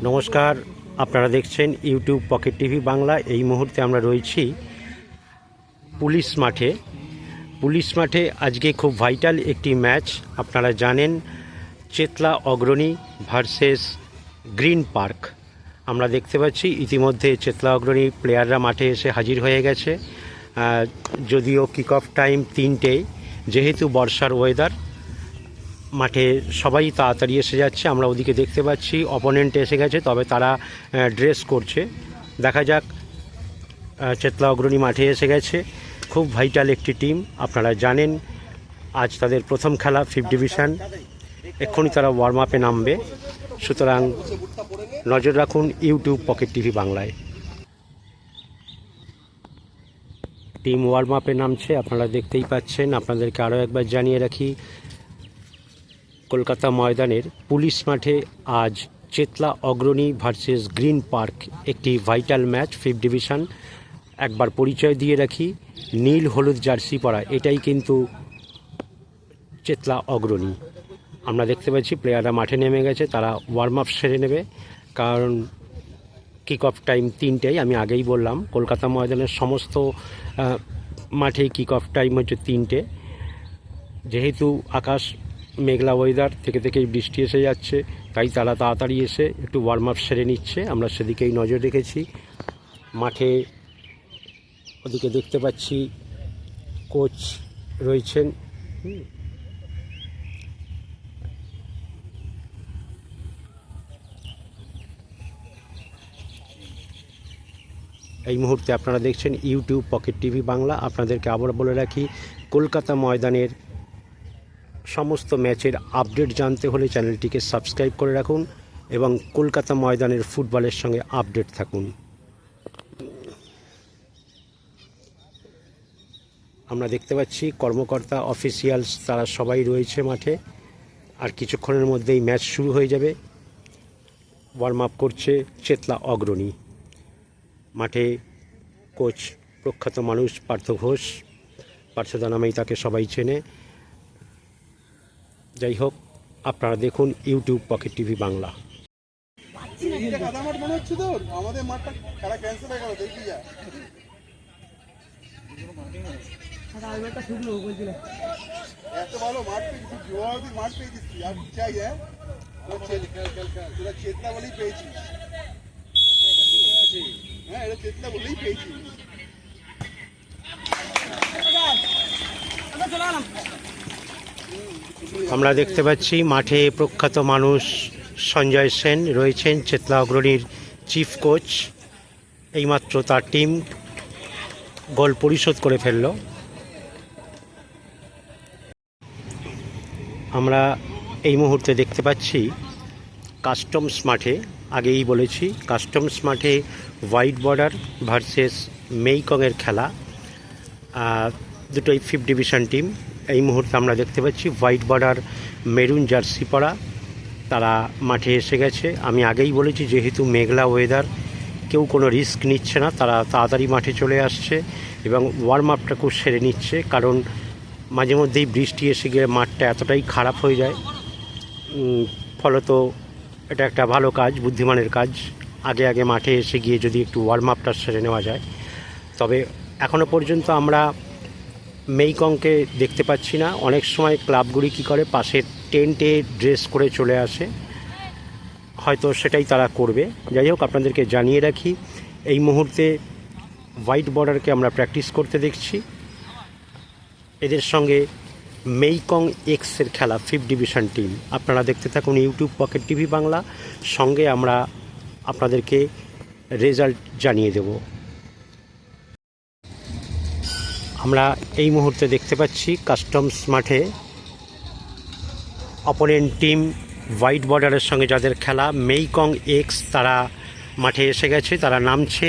নমস্কার, আপনারা দেখছেন ইউটিউব পকেট টিভি বাংলা। এই মুহূর্তে আমরা রয়েছি পুলিশ মাঠে। পুলিশ মাঠে আজকে খুব ভাইটাল একটি ম্যাচ। আপনারা জানেন, চেতলা অগ্রণী ভার্সেস গ্রিন পার্ক। আমরা দেখতে পাচ্ছি ইতিমধ্যে চেতলা অগ্রণী প্লেয়াররা মাঠে এসে হাজির হয়ে গেছে। যদিও কিক অফ টাইম 3টে, যেহেতু বর্ষার ওয়েদার, মাঠে সবাই তাড়াতাড়ি এসে যাচ্ছে। আমরা ওদিকে দেখতে পাচ্ছি অপোনেন্ট এসে গেছে, তবে তারা ড্রেস করছে। দেখা যাক। চেতলা অগ্রণী মাঠে এসে গেছে, খুব ভাইটাল একটি টিম। আপনারা জানেন আজ তাদের প্রথম খেলা 5th ডিভিশন। এক্ষুনি তারা ওয়ার্ম আপে নামবে, সুতরাং নজর রাখুন ইউটিউব পকেট টিভি বাংলায়। টিম ওয়ার্ম আপে নামছে, আপনারা দেখতেই পাচ্ছেন। আপনাদেরকে আরও একবার জানিয়ে রাখি, কলকাতা ময়দানের পুলিশ মাঠে আজ চেতলা অগ্রণী ভার্সেস গ্রিন পার্ক, একটি ভাইটাল ম্যাচ 5th ডিভিশন। একবার পরিচয় দিয়ে রাখি, নীল হলুদ জার্সি পরা এটাই কিন্তু চেতলা অগ্রণী। আমরা দেখতে পাচ্ছি প্লেয়াররা মাঠে নেমে গেছে, তারা ওয়ার্ম আপ সেরে নেবে, কারণ কিক অফ টাইম 3টেই। আমি আগেই বললাম, কলকাতা ময়দানের সমস্ত মাঠে কিক অফ টাইম হচ্ছে 3টে। যেহেতু আকাশ মেঘলা ওয়েদার, থেকেই বৃষ্টি এসে যাচ্ছে, তাই তারা তাড়াতাড়ি এসে একটু ওয়ার্ম আপ সেরে নিচ্ছে। আমরা সেদিকেই নজর রেখেছি। মাঠে ওদিকে দেখতে পাচ্ছি কোচ রয়েছেন। এই মুহূর্তে আপনারা দেখছেন ইউটিউব পকেট টিভি বাংলা। আপনাদেরকে আবার বলে রাখি, কলকাতা ময়দানের সমস্ত ম্যাচের আপডেট জানতে হলে চ্যানেলটিকে সাবস্ক্রাইব করে রাখুন এবং কলকাতা ময়দানের ফুটবলের সঙ্গে আপডেট থাকুন। আমরা দেখতে পাচ্ছি কর্মকর্তা, অফিসিয়ালস তারা সবাই রয়েছে মাঠে। আর কিছুক্ষণের মধ্যেই ম্যাচ শুরু হয়ে যাবে। ওয়ার্ম আপ করছে চেতলা অগ্রণী। মাঠে কোচ প্রখ্যাত মানুষ পার্থ ঘোষ, পার্থদা নামেই তাকে সবাই চেনে। যাই হোক, আপনারা দেখুন ইউটিউব পকেট টিভি বাংলা। এত ভালো মাঠ পেয়েছি, জোয়ারদি মাঠ পেয়েছি, আর চাই তোরা চেতলা বলেই পেয়েছি। হ্যাঁ, এটা চেতলা বলেই পেয়েছি। আমরা দেখতে পাচ্ছি মাঠে প্রখ্যাত মানুষ সঞ্জয় সেন রয়েছেন, চেতলা অগ্রণীর চিফ কোচ। এইমাত্র তার টিম গোল পরিশোধ করে ফেলল। আমরা এই মুহূর্তে দেখতে পাচ্ছি কাস্টমস মাঠে, আগেই বলেছি কাস্টমস মাঠে হোয়াইট বর্ডার ভার্সেস মেইকংয়ের খেলা। দুটোই 5th ডিভিশন টিম। এই মুহূর্তে আমরা দেখতে পাচ্ছি হোয়াইট বর্ডার মেরুন জার্সি পরা তারা মাঠে এসে গেছে। আমি আগেই বলেছি, যেহেতু মেঘলা ওয়েদার, কেউ কোনো রিস্ক নিচ্ছে না, তারা তাড়াতাড়ি মাঠে চলে আসছে এবং ওয়ার্ম আপটা খুব সেরে নিচ্ছে। কারণ মাঝে মধ্যেই বৃষ্টি এসে গিয়ে মাঠটা এতটাই খারাপ হয়ে যায়। ফলত এটা একটা ভালো কাজ, বুদ্ধিমানের কাজ, আগে মাঠে এসে গিয়ে যদি একটু ওয়ার্ম আপটা সেরে নেওয়া যায়। তবে এখনও পর্যন্ত আমরা মেইকংকে দেখতে পাচ্ছি না। অনেক সময় ক্লাবগুলি কী করে, পাশের টেন্টে ড্রেস করে চলে আসে, হয়তো সেটাই তারা করবে। যাই হোক, আপনাদেরকে জানিয়ে রাখি, এই মুহূর্তে হোয়াইট বর্ডারকে আমরা প্র্যাকটিস করতে দেখছি। এদের সঙ্গে মেইকং এক্সের খেলা 5th ডিভিশন টিম। আপনারা দেখতে থাকুন ইউটিউব পকেট টিভি বাংলা। সঙ্গে আমরা আপনাদেরকে রেজাল্ট জানিয়ে দেব। আমরা এই মুহূর্তে দেখতে পাচ্ছি কাস্টমস মাঠে অপোনেন্ট টিম হোয়াইট বর্ডারের সঙ্গে যাদের খেলা মেইকং এক্স, তারা মাঠে এসে গেছে, তারা নামছে,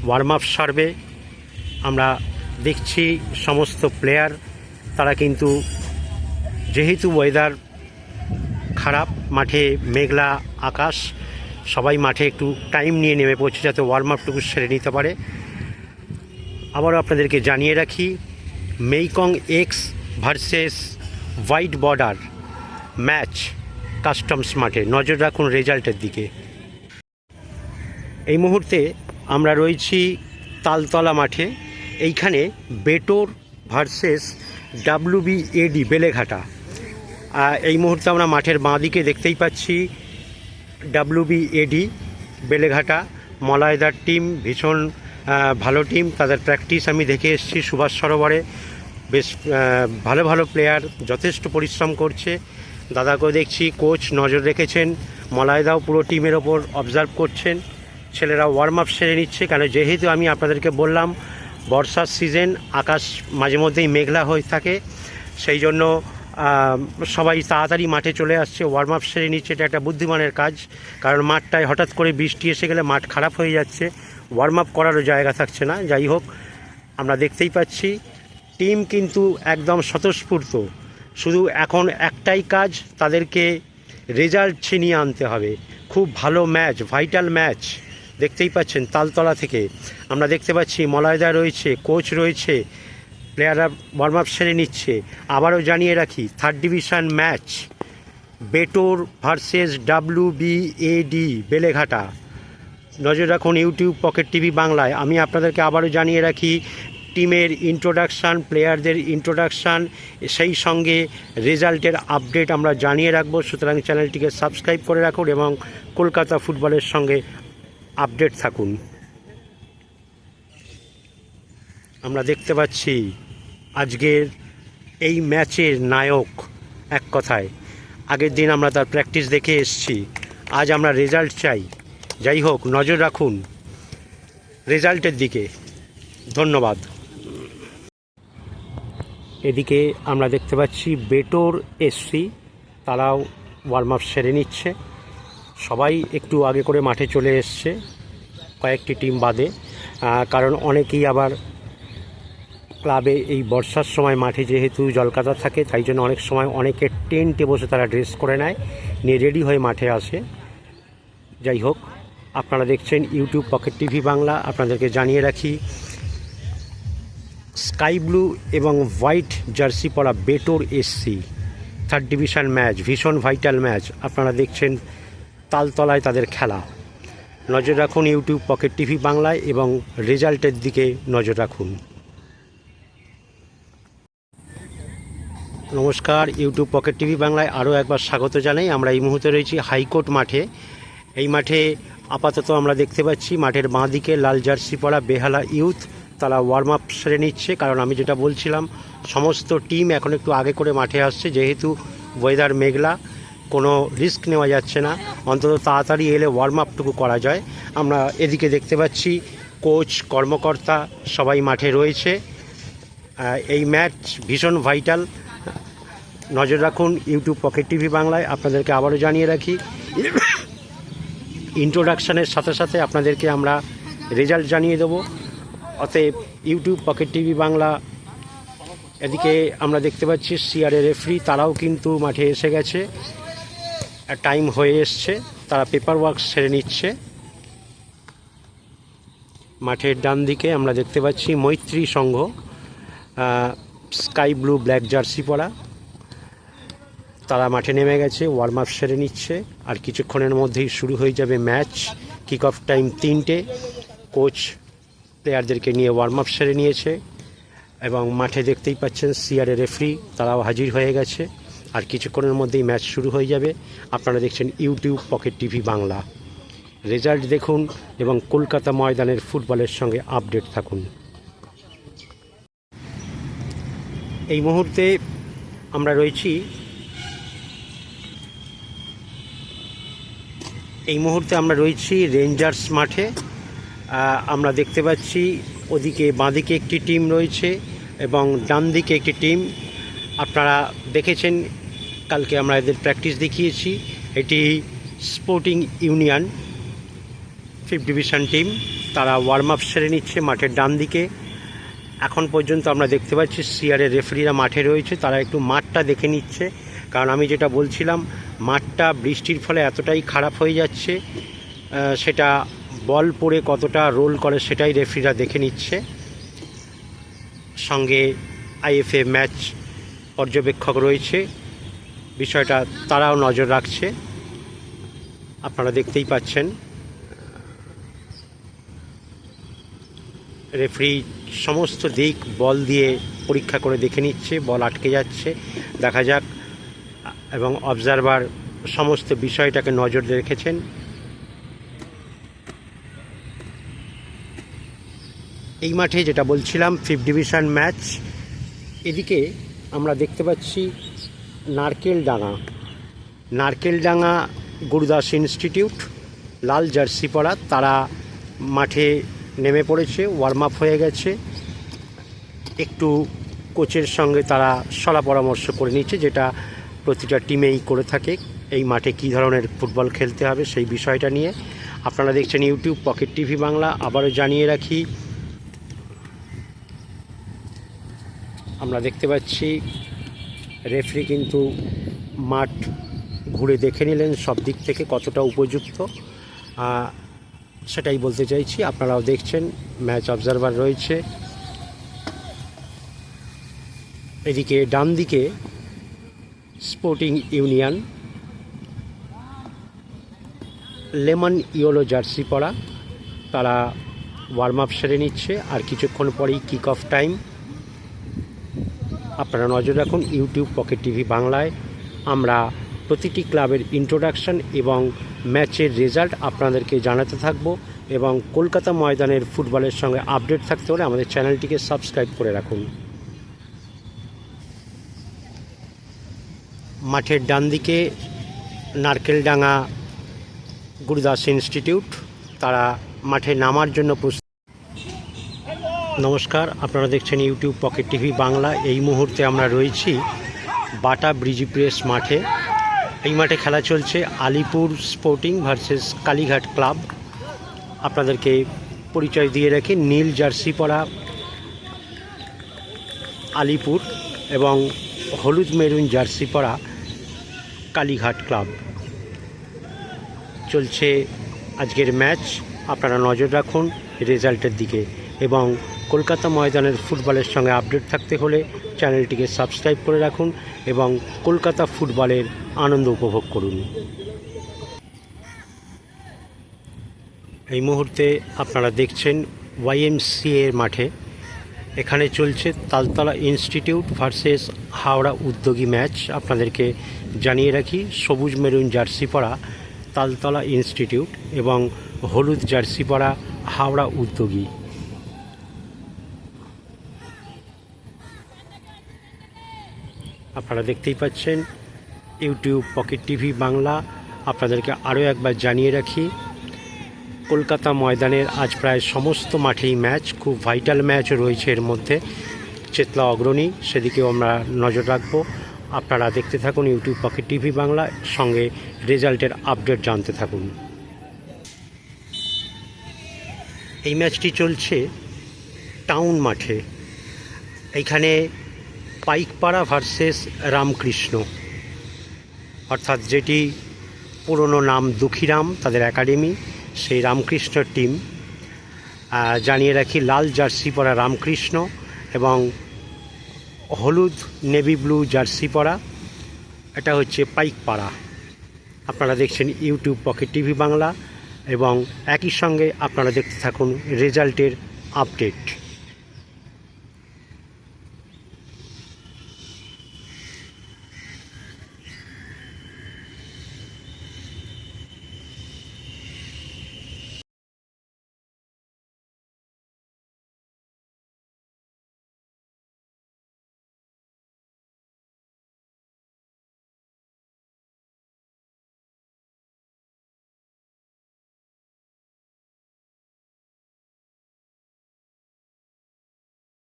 ওয়ার্ম আপ সারবে। আমরা দেখছি সমস্ত প্লেয়ার, তারা কিন্তু যেহেতু ওয়েদার খারাপ, মাঠে মেঘলা আকাশ, সবাই মাঠে একটু টাইম নিয়ে নেমে পড়ছে যাতে ওয়ার্ম আপটুকু সেরে নিতে পারে। আবারও আপনাদেরকে জানিয়ে রাখি, মেইকং X versus white border match customs মাঠে। নজর রাখুন রেজাল্টের দিকে। এই মুহূর্তে আমরা রয়েছি তালতলা মাঠে। এইখানে বেটোর ভার্সেস WBAD বেলেঘাটা। এই মুহূর্তে আমরা মাঠের বাঁ দিকে দেখতেই পাচ্ছি WBAD বেলেঘাটা মলায়দার টিম, ভীষণ ভালো টিম। তাদের প্র্যাকটিস আমি দেখে এসেছি সুভাষ সরোবরে। বেশ ভালো ভালো প্লেয়ার যথেষ্ট পরিশ্রম করছে। দাদাকেও দেখছি কোচ নজর রেখেছেন, মলায়দাও পুরো টিমের ওপর অবজার্ভ করছেন। ছেলেরা ওয়ার্ম আপ সেরে নিচ্ছে, কেন যেহেতু আমি আপনাদেরকে বললাম বর্ষার সিজন, আকাশ মাঝে মধ্যেই মেঘলা হয়ে থাকে, সেই জন্য সবাই তাড়াতাড়ি মাঠে চলে আসছে, ওয়ার্ম আপ সেরে নিচ্ছে। এটা একটা বুদ্ধিমানের কাজ, কারণ মাঠটায় হঠাৎ করে বৃষ্টি এসে গেলে মাঠ খারাপ হয়ে যাচ্ছে, ওয়ার্ম আপ করারও জায়গা থাকছে না। যাই হোক, আমরা দেখতেই পাচ্ছি টিম কিন্তু একদম স্বতঃস্ফূর্ত। শুধু এখন একটাই কাজ, তাদেরকে রেজাল্ট ছিনিয়ে আনতে হবে। খুব ভালো ম্যাচ, ভাইটাল ম্যাচ দেখতেই পাচ্ছেন। তালতলা থেকে আমরা দেখতে পাচ্ছি মলায়দা রয়েছে, কোচ রয়েছে, প্লেয়াররা ওয়ার্ম আপ সেরে নিচ্ছে। আবারও জানিয়ে রাখি, 3rd ডিভিশন ম্যাচ বেটোর ভার্সেস WBAD বেলেঘাটা। নজর রাখুন ইউটিউব পকেট টিভি বাংলায়। আমি আপনাদেরকে আবারও জানিয়ে রাখি, টিমের ইন্ট্রোডাকশান, প্লেয়ারদের ইন্ট্রোডাকশান, সেই সঙ্গে রেজাল্টের আপডেট আমরা জানিয়ে রাখবো। সুতরাং চ্যানেলটিকে সাবস্ক্রাইব করে রাখুন এবং কলকাতা ফুটবলের সঙ্গে আপডেট থাকুন। আমরা দেখতে পাচ্ছি আজকের এই ম্যাচের নায়ক। এক কথায়, আগের দিন আমরা তার প্র্যাকটিস দেখে এসেছি, আজ আমরা রেজাল্ট চাই। যাই হোক, নজর রাখুন রেজাল্টের দিকে। ধন্যবাদ। এদিকে আমরা দেখতে পাচ্ছি বেটোর SC, তারাও ওয়ার্ম আপ সেরে নিচ্ছে। সবাই একটু আগে করে মাঠে চলে এসছে, কয়েকটি টিম বাদে, কারণ অনেকেই আবার ক্লাবে এই বর্ষার সময় মাঠে যেহেতু জলকাদা থাকে, তাই জন্য অনেক সময় অনেকে টেন্টে বসে তারা ড্রেস করে নেয়, নিয়ে রেডি হয়ে মাঠে আসে। যাই হোক, আপনারা দেখছেন ইউটিউব পকেট টিভি বাংলা। আপনাদেরকে জানিয়ে রাখি, স্কাই ব্লু এবং হোয়াইট জার্সি পরা বেটোর SC 3rd ডিভিশন ম্যাচ, ভীষণ ভাইটাল ম্যাচ। আপনারা দেখছেন তালতলায় তাদের খেলা। নজর রাখুন ইউটিউব পকেট টিভি বাংলায় এবং রেজাল্টের দিকে নজর রাখুন। নমস্কার, ইউটিউব পকেট টিভি বাংলায় আরও একবার স্বাগত জানাই। আমরা এই মুহূর্তে রয়েছি হাইকোর্ট মাঠে। এই মাঠে আপাতত আমরা দেখতে পাচ্ছি মাঠের বাঁ দিকে লাল জার্সি পরা বেহালা ইউথ, তারা ওয়ার্ম আপ সেরে নিচ্ছে। কারণ আমি যেটা বলছিলাম, সমস্ত টিম এখন একটু আগে করে মাঠে আসছে, যেহেতু ওয়েদার মেঘলা, কোনো রিস্ক নেওয়া যাচ্ছে না, অন্তত তাড়াতাড়ি এলে ওয়ার্ম আপটুকু করা যায়। আমরা এদিকে দেখতে পাচ্ছি কোচ, কর্মকর্তা সবাই মাঠে রয়েছে। এই ম্যাচ ভীষণ ভাইটাল। নজর রাখুন ইউটিউব পকেট টিভি বাংলায়। আপনাদেরকে আবারও জানিয়ে রাখি, ইন্ট্রোডাকশানের সাথে সাথে আপনাদেরকে আমরা রেজাল্ট জানিয়ে দেবো। অতএব ইউটিউব পকেট টিভি বাংলা। এদিকে আমরা দেখতে পাচ্ছি সিআরএ রেফারি, তারাও কিন্তু মাঠে এসে গেছে, টাইম হয়ে এসছে, তারা পেপার ওয়ার্ক সেরে নিচ্ছে। মাঠের ডান দিকে আমরা দেখতে পাচ্ছি মৈত্রী সংঘ, স্কাই ব্লু ব্ল্যাক জার্সি পরা, তারা মাঠে নেমে গেছে, ওয়ার্ম আপ সেরে নিচ্ছে। আর কিছুক্ষণের মধ্যেই শুরু হয়ে যাবে ম্যাচ। কিক অফ টাইম 3টে। কোচ প্লেয়ারদেরকে নিয়ে ওয়ার্ম আপ সেরে নিয়েছে এবং মাঠে দেখতেই পাচ্ছেন সিআরএ রেফারি, তারাও হাজির হয়ে গেছে। আর কিছুক্ষণের মধ্যেই ম্যাচ শুরু হয়ে যাবে। আপনারা দেখছেন YouTube pocket TV Bangla. Result দেখুন এবং কলকাতা ময়দানের ফুটবলের সঙ্গে আপডেট থাকুন। এই মুহূর্তে আমরা রয়েছি রেঞ্জার্স মাঠে। আমরা দেখতে পাচ্ছি ওদিকে বাঁদিকে একটি টিম রয়েছে এবং ডান দিকে একটি টিম। আপনারা দেখেছেন, কালকে আমরা এদের প্র্যাকটিস দেখিয়েছি। এটি sporting union 5th division team, তারা ওয়ার্ম আপ সেরে নিচ্ছে মাঠের ডান দিকে। এখন পর্যন্ত আমরা দেখতে পাচ্ছি সিআরএ রেফারিরা মাঠে রয়েছে, তারা একটু মাঠটা দেখে নিচ্ছে। কারণ আমি যেটা বলছিলাম, মাঠটা বৃষ্টির ফলে এতটাই খারাপ হয়ে যাচ্ছে, সেটা বল পড়ে কতটা রোল করে সেটাই রেফারিরা দেখে নিচ্ছে। সঙ্গে IFA ম্যাচ পর্যবেক্ষক রয়েছে, বিষয়টা তারাও নজর রাখছে। আপনারা দেখতেই পাচ্ছেন রেফারি সমস্ত দিক বল দিয়ে পরীক্ষা করে দেখে নিচ্ছে, বল আটকে যাচ্ছে, দেখা যাক। এবং অবজারভার সমস্ত বিষয়টাকে নজরে রেখেছেন। এই মাঠে যেটা বলছিলাম 5th ডিভিশন ম্যাচ। এদিকে আমরা দেখতে পাচ্ছি নারকেলডাঙ্গা গুরুদাস ইনস্টিটিউট, লাল জার্সি পরা, তারা মাঠে নেমে পড়েছে, ওয়ার্ম আপ হয়ে গেছে। একটু কোচের সঙ্গে তারা সলা পরামর্শ করে নিচ্ছে, যেটা প্রতিটা টিমেই করে থাকে, এই মাঠে কী ধরনের ফুটবল খেলতে হবে সেই বিষয়টা নিয়ে। আপনারা দেখছেন ইউটিউব পকেট টিভি বাংলা। আবারও জানিয়ে রাখি, আমরা দেখতে পাচ্ছি রেফারি কিন্তু মাঠ ঘুরে দেখে নিলেন সব দিক থেকে কতটা উপযুক্ত, সেটাই বলতে চাইছি। আপনারাও দেখছেন, ম্যাচ অবজারভার রয়েছে। এদিকে ডান দিকে sporting union, lemon yellow jersey পরা, তারা ওয়ার্ম আপ সেরে নিচ্ছে। আর কিছুক্ষণ পরেই কিক অফ টাইম। আপনারা নজর রাখুন ইউটিউব পকেট টিভি বাংলায়। আমরা প্রতিটি ক্লাবের ইন্ট্রোডাকশন এবং ম্যাচের রেজাল্ট আপনাদেরকে জানাতে থাকব, এবং কলকাতা ময়দানের ফুটবলের সঙ্গে আপডেট থাকতে হলে আমাদের চ্যানেলটিকে সাবস্ক্রাইব করে রাখুন। মাঠের ডান দিকে নারকেলডাঙ্গা গুরুদাস ইনস্টিটিউট, তারা মাঠে নামার জন্য প্রস্তুত। নমস্কার, আপনারা দেখছেন ইউটিউব পকেট টিভি বাংলা। এই মুহূর্তে আমরা রয়েছি বাটা ব্রিজি প্রেস মাঠে। এই মাঠে খেলা চলছে Alipur sporting versus Kalighat club. আপনাদেরকে পরিচয় দিয়ে রাখি, নীল জার্সি পরা আলিপুর এবং হলুদ মেরুন জার্সি পরা কালীঘাট ক্লাব। চলছে আজকের ম্যাচ। আপনারা নজর রাখুন রেজাল্টের দিকে, এবং কলকাতা ময়দানের ফুটবলের সঙ্গে আপডেট থাকতে হলে চ্যানেলটিকে সাবস্ক্রাইব করে রাখুন এবং কলকাতা ফুটবলের আনন্দ উপভোগ করুন। এই মুহূর্তে আপনারা দেখছেন YMCA এর মাঠে। এখানে চলছে তালতলা ইনস্টিটিউট ভার্সেস হাওড়া উদ্যোগী ম্যাচ। আপনাদেরকে জানিয়ে রাখি, সবুজ মেরুন জার্সি পরা তালতলা ইনস্টিটিউট এবং হলুদ জার্সি পরা হাওড়া উদ্যোগী। আপনারা দেখতেই পাচ্ছেন ইউটিউব পকেট টিভি বাংলা। আপনাদেরকে আরও একবার জানিয়ে রাখি, কলকাতা ময়দানের আজ প্রায় সমস্ত মাঠেই ম্যাচ, খুব ভাইটাল ম্যাচ রয়েছে এর মধ্যে। চেতলা অগ্রণী, সেদিকেও আমরা নজর রাখবো। আপনারা দেখতে থাকুন ইউটিউব পকেট টিভি বাংলা, সঙ্গে রেজাল্টের আপডেট জানতে থাকুন। এই ম্যাচটি চলছে টাউন মাঠে। এইখানে পাইকপাড়া ভার্সেস রামকৃষ্ণ, অর্থাৎ যেটি পুরনো নাম দুঃখীরাম, তাদের একাডেমি, সেই রামকৃষ্ণ টিম। জানিয়ে রাখি, লাল জার্সি পরা রামকৃষ্ণ এবং হলুদ নেভি ব্লু জার্সি পরা, এটা হচ্ছে পাইকপাড়া। আপনারা দেখছেন ইউটিউব পকেট টিভি বাংলা, এবং একই সঙ্গে আপনারা দেখতে থাকুন রেজাল্টের আপডেট।